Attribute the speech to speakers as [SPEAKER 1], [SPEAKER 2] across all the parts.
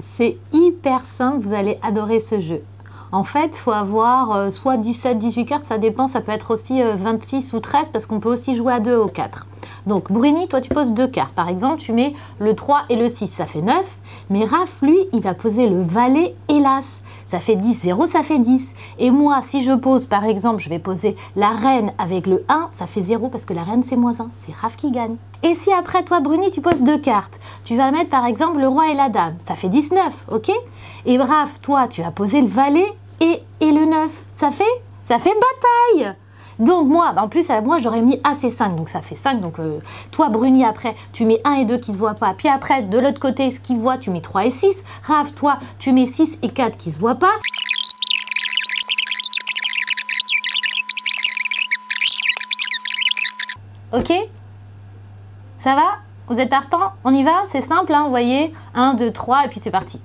[SPEAKER 1] C'est hyper simple, vous allez adorer ce jeu. En fait, il faut avoir soit 17, 18 cartes, ça dépend, ça peut être aussi 26 ou 13 parce qu'on peut aussi jouer à 2 ou 4. Donc Bruni, toi tu poses 2 cartes. Par exemple, tu mets le 3 et le 6, ça fait 9. Mais Raph, lui, il va poser le valet et l'as. Ça fait 10, 0, ça fait 10. Et moi, si je pose, par exemple, je vais poser la reine avec le 1, ça fait 0 parce que la reine c'est moins 1. C'est Raph qui gagne. Et si après toi, Bruni, tu poses 2 cartes, tu vas mettre par exemple le roi et la dame. Ça fait 19, ok? Et Raph, toi, tu vas poser le valet et le 9. Ça fait bataille! Donc moi, en plus, moi j'aurais mis AC5, donc ça fait 5. Donc toi, Bruni, après, tu mets 1 et 2 qui ne se voient pas. Puis après, de l'autre côté, ce qui voit, tu mets 3 et 6. Raph, toi, tu mets 6 et 4 qui ne se voient pas. Ok? Ça va? Vous êtes partant? On y va? C'est simple, hein, vous voyez? 1, 2, 3 et puis c'est parti.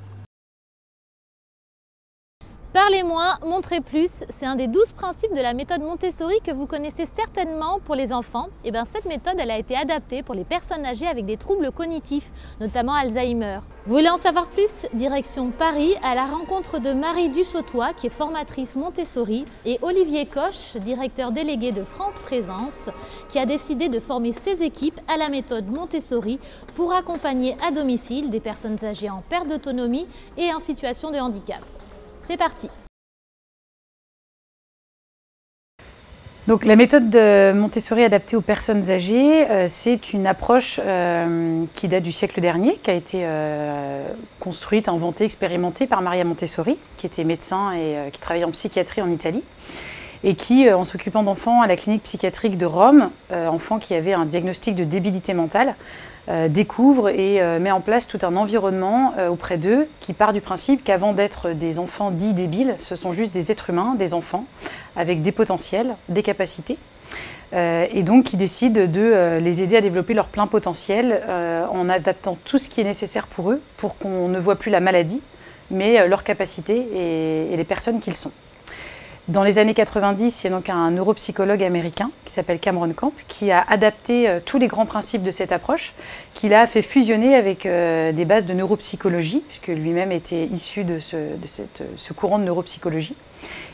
[SPEAKER 1] Parlez moins, montrez plus, c'est un des 12 principes de la méthode Montessori que vous connaissez certainement pour les enfants. Et bien cette méthode, elle a été adaptée pour les personnes âgées avec des troubles cognitifs, notamment Alzheimer. Vous voulez en savoir plus? Direction Paris, à la rencontre de Marie Dussautois, qui est formatrice Montessori, et Olivier Coche, directeur délégué de France Présence, qui a décidé de former ses équipes à la méthode Montessori pour accompagner à domicile des personnes âgées en perte d'autonomie et en situation de handicap. C'est parti.
[SPEAKER 2] Donc la méthode de Montessori adaptée aux personnes âgées, c'est une approche qui date du siècle dernier, qui a été construite, inventée, expérimentée par Maria Montessori, qui était médecin et qui travaillait en psychiatrie en Italie, et qui, en s'occupant d'enfants à la clinique psychiatrique de Rome, enfants qui avaient un diagnostic de débilité mentale, découvre et met en place tout un environnement auprès d'eux qui part du principe qu'avant d'être des enfants dits débiles, ce sont juste des êtres humains, des enfants, avec des potentiels, des capacités, et donc qui décident de les aider à développer leur plein potentiel en adaptant tout ce qui est nécessaire pour eux, pour qu'on ne voit plus la maladie, mais leurs capacités et les personnes qu'ils sont. Dans les années 90, il y a donc un neuropsychologue américain qui s'appelle Cameron Camp qui a adapté tous les grands principes de cette approche, qu'il a fait fusionner avec des bases de neuropsychologie, puisque lui-même était issu de ce courant de neuropsychologie.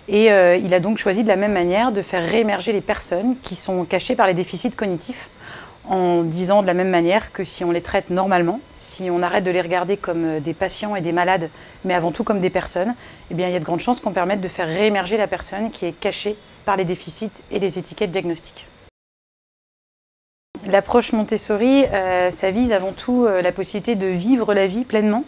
[SPEAKER 2] Et il a donc choisi de la même manière de faire réémerger les personnes qui sont cachées par les déficits cognitifs, en disant de la même manière que si on les traite normalement, si on arrête de les regarder comme des patients et des malades, mais avant tout comme des personnes, eh bien, il y a de grandes chances qu'on permette de faire réémerger la personne qui est cachée par les déficits et les étiquettes diagnostiques. L'approche Montessori, ça vise avant tout la possibilité de vivre la vie pleinement,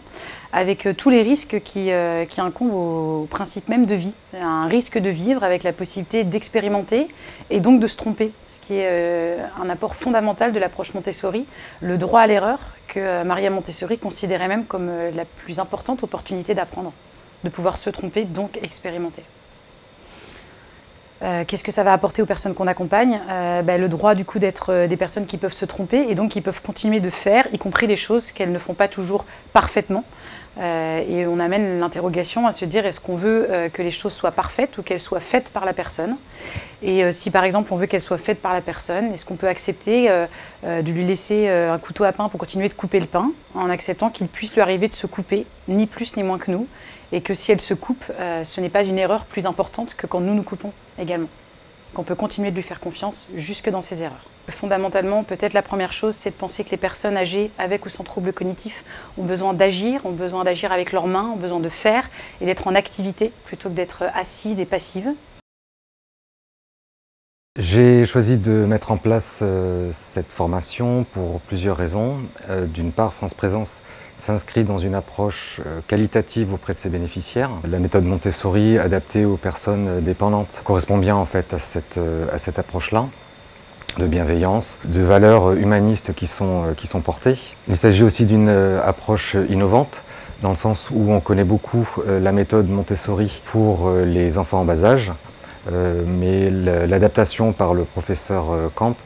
[SPEAKER 2] avec tous les risques qui incombent au principe même de vie. Un risque de vivre avec la possibilité d'expérimenter et donc de se tromper, ce qui est un apport fondamental de l'approche Montessori, le droit à l'erreur que Maria Montessori considérait même comme la plus importante opportunité d'apprendre, de pouvoir se tromper, donc expérimenter. Qu'est-ce que ça va apporter aux personnes qu'on accompagne? Le droit du coup d'être des personnes qui peuvent se tromper et donc qui peuvent continuer de faire, y compris des choses qu'elles ne font pas toujours parfaitement. Et on amène l'interrogation à se dire est-ce qu'on veut que les choses soient parfaites ou qu'elles soient faites par la personne? Et si par exemple on veut qu'elles soient faites par la personne, est-ce qu'on peut accepter de lui laisser un couteau à pain pour continuer de couper le pain, en acceptant qu'il puisse lui arriver de se couper, ni plus ni moins que nous, et que si elle se coupe, ce n'est pas une erreur plus importante que quand nous nous coupons également, qu'on peut continuer de lui faire confiance jusque dans ses erreurs. Fondamentalement, peut-être la première chose, c'est de penser que les personnes âgées, avec ou sans troubles cognitifs, ont besoin d'agir avec leurs mains, ont besoin de faire et d'être en activité plutôt que d'être assises et passives.
[SPEAKER 3] J'ai choisi de mettre en place cette formation pour plusieurs raisons. D'une part, France Présence s'inscrit dans une approche qualitative auprès de ses bénéficiaires. La méthode Montessori adaptée aux personnes dépendantes correspond bien en fait à cette approche-là, de bienveillance, de valeurs humanistes qui sont portées. Il s'agit aussi d'une approche innovante, dans le sens où on connaît beaucoup la méthode Montessori pour les enfants en bas âge, mais l'adaptation par le professeur Camp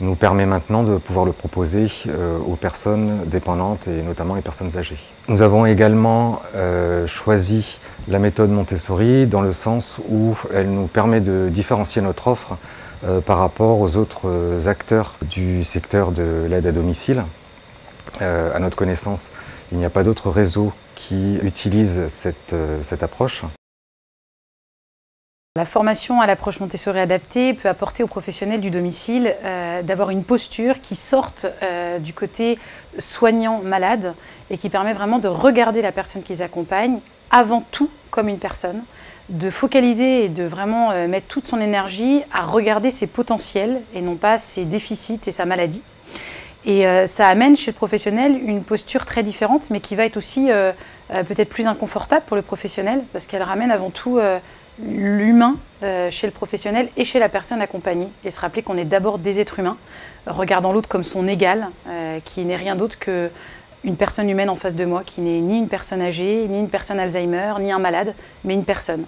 [SPEAKER 3] nous permet maintenant de pouvoir le proposer aux personnes dépendantes et notamment les personnes âgées. Nous avons également choisi la méthode Montessori dans le sens où elle nous permet de différencier notre offre par rapport aux autres acteurs du secteur de l'aide à domicile. À notre connaissance, Il n'y a pas d'autres réseaux qui utilisent cette approche.
[SPEAKER 2] La formation à l'approche Montessori adaptée peut apporter aux professionnels du domicile d'avoir une posture qui sorte du côté soignant-malade et qui permet vraiment de regarder la personne qu'ils accompagnent avant tout comme une personne, de focaliser et de vraiment mettre toute son énergie à regarder ses potentiels et non pas ses déficits et sa maladie. Et ça amène chez le professionnel une posture très différente, mais qui va être aussi peut-être plus inconfortable pour le professionnel, parce qu'elle ramène avant tout l'humain chez le professionnel et chez la personne accompagnée. Et se rappeler qu'on est d'abord des êtres humains, regardant l'autre comme son égal, qui n'est rien d'autre qu'une personne humaine en face de moi, qui n'est ni une personne âgée, ni une personne Alzheimer, ni un malade, mais une personne.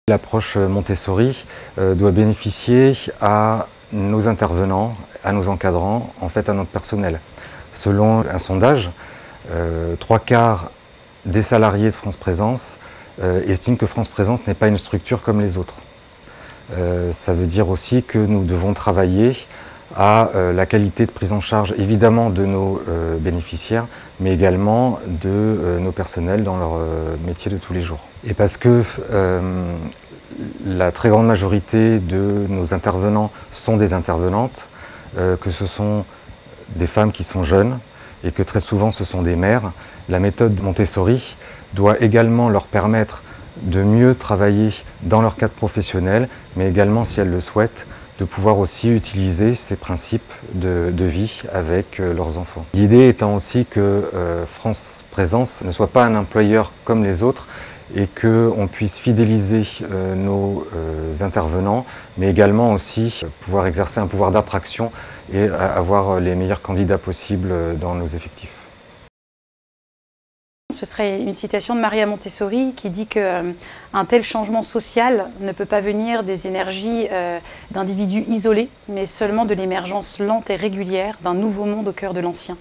[SPEAKER 2] L'approche
[SPEAKER 3] Montessori doit bénéficier à nos intervenants, à nos encadrants, en fait à notre personnel. Selon un sondage, 3/4 des salariés de France Présence estiment que France Présence n'est pas une structure comme les autres. Ça veut dire aussi que nous devons travailler à la qualité de prise en charge, évidemment de nos bénéficiaires, mais également de nos personnels dans leur métier de tous les jours. Et parce que la très grande majorité de nos intervenants sont des intervenantes, que ce sont des femmes qui sont jeunes et que très souvent ce sont des mères, la méthode Montessori doit également leur permettre de mieux travailler dans leur cadre professionnel, mais également, si elles le souhaitent, de pouvoir aussi utiliser ces principes de vie avec leurs enfants. L'idée étant aussi que France Présence ne soit pas un employeur comme les autres et qu'on puisse fidéliser nos intervenants, mais également aussi pouvoir exercer un pouvoir d'attraction et avoir les meilleurs candidats possibles dans nos effectifs.
[SPEAKER 2] Ce serait une citation de Maria Montessori qui dit qu'un tel changement social ne peut pas venir des énergies d'individus isolés, mais seulement de l'émergence lente et régulière d'un nouveau monde au cœur de l'ancien.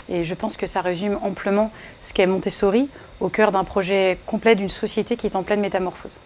[SPEAKER 2] Et je pense que ça résume amplement ce qu'est Montessori, au cœur d'un projet complet d'une société qui est en pleine métamorphose.